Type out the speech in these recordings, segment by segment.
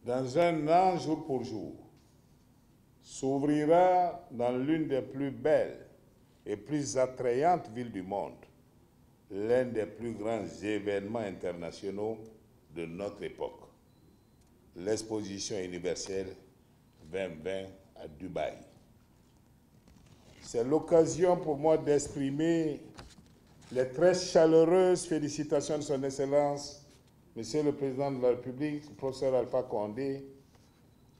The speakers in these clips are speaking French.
dans un an jour pour jour, s'ouvrira dans l'une des plus belles et plus attrayantes villes du monde, l'un des plus grands événements internationaux de notre époque, l'exposition universelle 2020 à Dubaï. C'est l'occasion pour moi d'exprimer les très chaleureuses félicitations de son Excellence, Monsieur le Président de la République, le professeur Alpha Condé,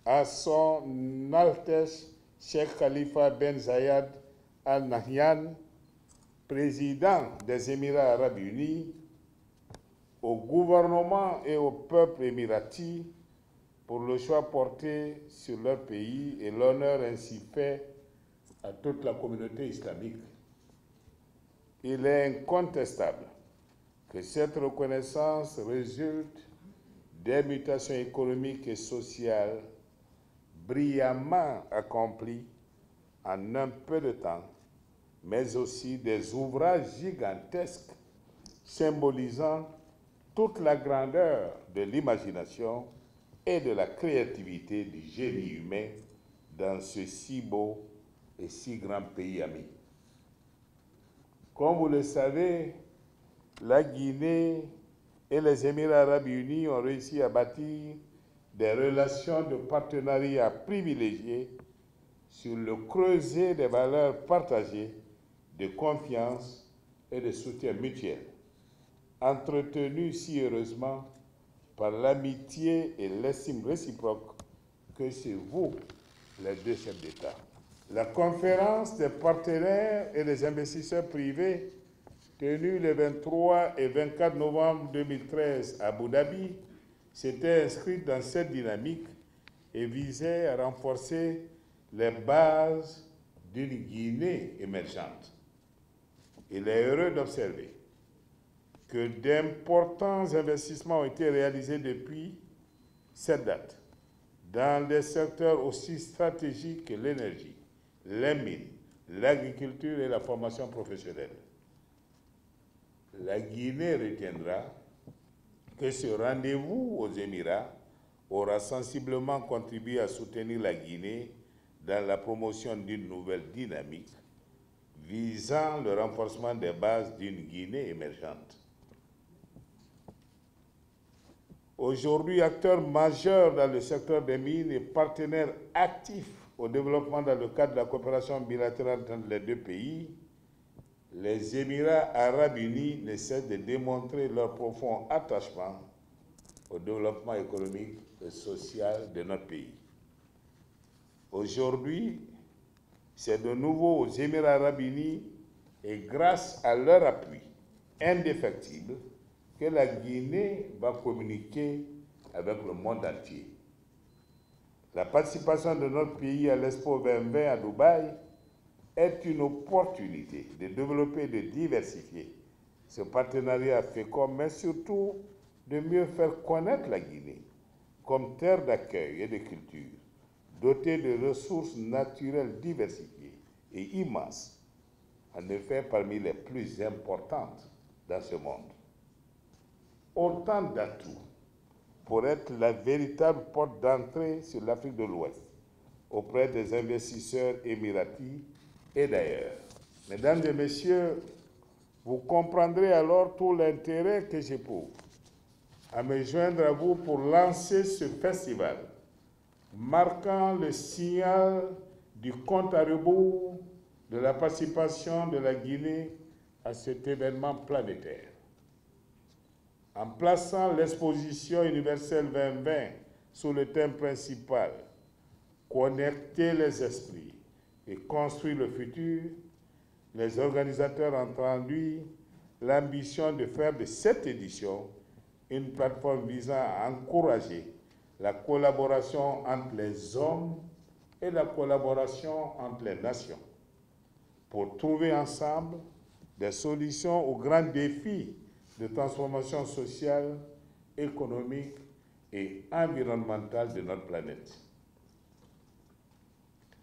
à son Altesse Cheikh Khalifa Ben Zayed Al Nahyan, président des Émirats Arabes Unis, au gouvernement et au peuple émirati pour le choix porté sur leur pays et l'honneur ainsi fait à toute la communauté islamique. Il est incontestable que cette reconnaissance résulte des mutations économiques et sociales brillamment accomplies en un peu de temps, mais aussi des ouvrages gigantesques symbolisant toute la grandeur de l'imagination et de la créativité du génie humain dans ce si beau et si grand pays ami. Comme vous le savez, la Guinée et les Émirats Arabes Unis ont réussi à bâtir des relations de partenariat privilégiées sur le creuset des valeurs partagées, de confiance et de soutien mutuel, entretenues si heureusement par l'amitié et l'estime réciproque que c'est vous, les deux chefs d'État. La conférence des partenaires et des investisseurs privés tenue le 23 et 24 novembre 2013 à Abu Dhabi s'était inscrite dans cette dynamique et visait à renforcer les bases d'une Guinée émergente. Il est heureux d'observer que d'importants investissements ont été réalisés depuis cette date dans des secteurs aussi stratégiques que l'énergie, les mines, l'agriculture et la formation professionnelle. La Guinée retiendra que ce rendez-vous aux Émirats aura sensiblement contribué à soutenir la Guinée dans la promotion d'une nouvelle dynamique visant le renforcement des bases d'une Guinée émergente. Aujourd'hui, acteur majeur dans le secteur des mines et partenaire actif au développement dans le cadre de la coopération bilatérale entre les deux pays, les Émirats Arabes Unis ne cessent de démontrer leur profond attachement au développement économique et social de notre pays. Aujourd'hui, c'est de nouveau aux Émirats Arabes Unis et grâce à leur appui indéfectible que la Guinée va communiquer avec le monde entier. La participation de notre pays à l'Expo 2020 à Dubaï est une opportunité de développer et de diversifier ce partenariat fécond, mais surtout de mieux faire connaître la Guinée comme terre d'accueil et de culture, dotée de ressources naturelles diversifiées et immenses, en effet parmi les plus importantes dans ce monde. Autant d'atouts pour être la véritable porte d'entrée sur l'Afrique de l'Ouest auprès des investisseurs émiratis et d'ailleurs. Mesdames et messieurs, vous comprendrez alors tout l'intérêt que j'éprouve à me joindre à vous pour lancer ce festival, marquant le signal du compte à rebours de la participation de la Guinée à cet événement planétaire. En plaçant l'exposition universelle 2020 sous le thème principal « Connecter les esprits et construire le futur », les organisateurs ont entendu l'ambition de faire de cette édition une plateforme visant à encourager la collaboration entre les hommes et la collaboration entre les nations pour trouver ensemble des solutions aux grands défis de transformation sociale, économique et environnementale de notre planète.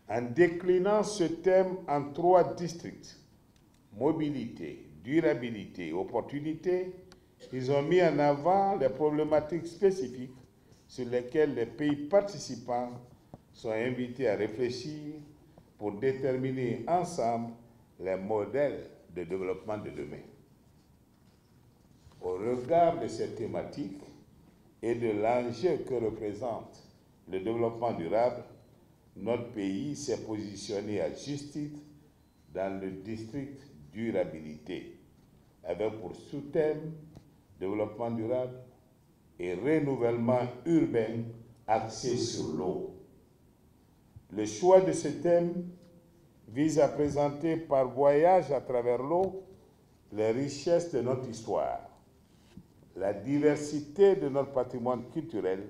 En déclinant ce thème en 3 districts, mobilité, durabilité, opportunité, ils ont mis en avant les problématiques spécifiques sur lesquels les pays participants sont invités à réfléchir pour déterminer ensemble les modèles de développement de demain. Au regard de ces thématiques et de l'enjeu que représente le développement durable, notre pays s'est positionné à juste titre dans le district durabilité, avec pour sous-thème développement durable et renouvellement urbain axé sur l'eau. Le choix de ce thème vise à présenter par voyage à travers l'eau les richesses de notre histoire, la diversité de notre patrimoine culturel,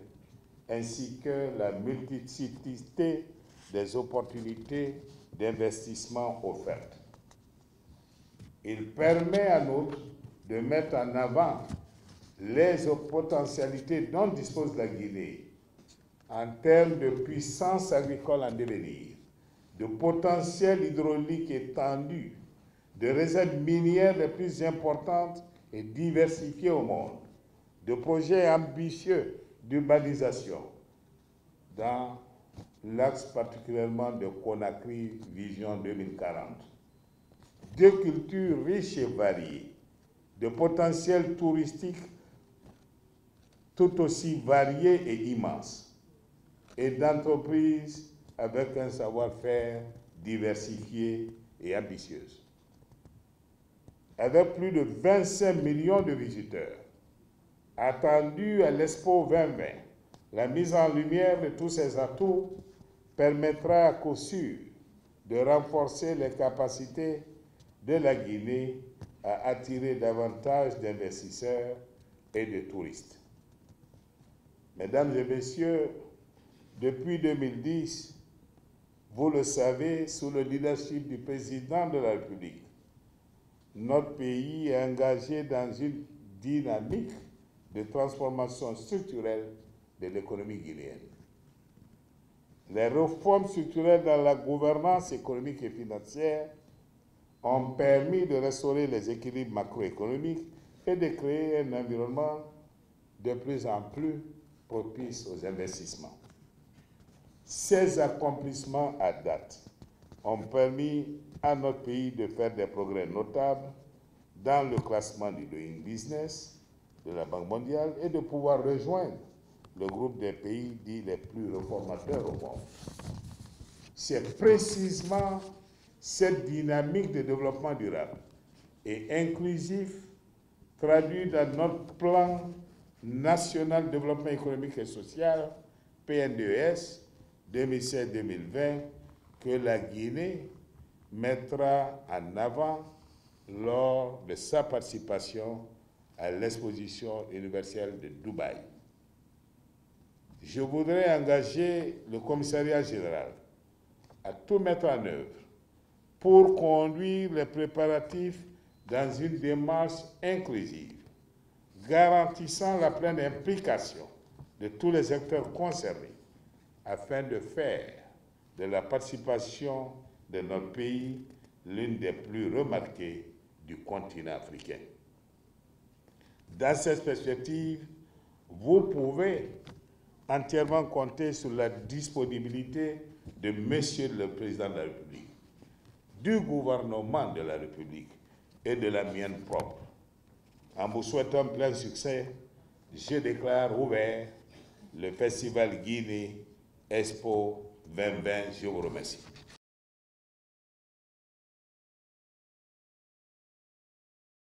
ainsi que la multiplicité des opportunités d'investissement offertes. Il permet à nous de mettre en avant les potentialités dont dispose la Guinée en termes de puissance agricole en devenir, de potentiel hydraulique étendu, de réserves minières les plus importantes et diversifiées au monde, de projets ambitieux d'urbanisation dans l'axe particulièrement de Conakry Vision 2040, de cultures riches et variées, de potentiels touristiques tout aussi variés et immenses, et d'entreprises avec un savoir-faire diversifié et ambitieux. Avec plus de 25 millions de visiteurs attendus à l'Expo 2020, la mise en lumière de tous ces atouts permettra à coup sûr de renforcer les capacités de la Guinée à attirer davantage d'investisseurs et de touristes. Mesdames et messieurs, depuis 2010, vous le savez, sous le leadership du président de la République, notre pays est engagé dans une dynamique de transformation structurelle de l'économie guinéenne. Les réformes structurelles dans la gouvernance économique et financière ont permis de restaurer les équilibres macroéconomiques et de créer un environnement de plus en plus propice aux investissements. Ces accomplissements à date ont permis à notre pays de faire des progrès notables dans le classement du Doing Business de la Banque mondiale et de pouvoir rejoindre le groupe des pays dits les plus réformateurs au monde. C'est précisément cette dynamique de développement durable et inclusif traduite dans notre plan national de développement économique et social, PNDES 2016-2020, que la Guinée mettra en avant lors de sa participation à l'exposition universelle de Dubaï. Je voudrais engager le commissariat général à tout mettre en œuvre pour conduire les préparatifs dans une démarche inclusive, garantissant la pleine implication de tous les acteurs concernés afin de faire de la participation de notre pays l'une des plus remarquées du continent africain. Dans cette perspective, vous pouvez entièrement compter sur la disponibilité de Monsieur le Président de la République, du gouvernement de la République et de la mienne propre. En vous souhaitant plein succès, je déclare ouvert le Festival Guinée Expo 2020. Je vous remercie.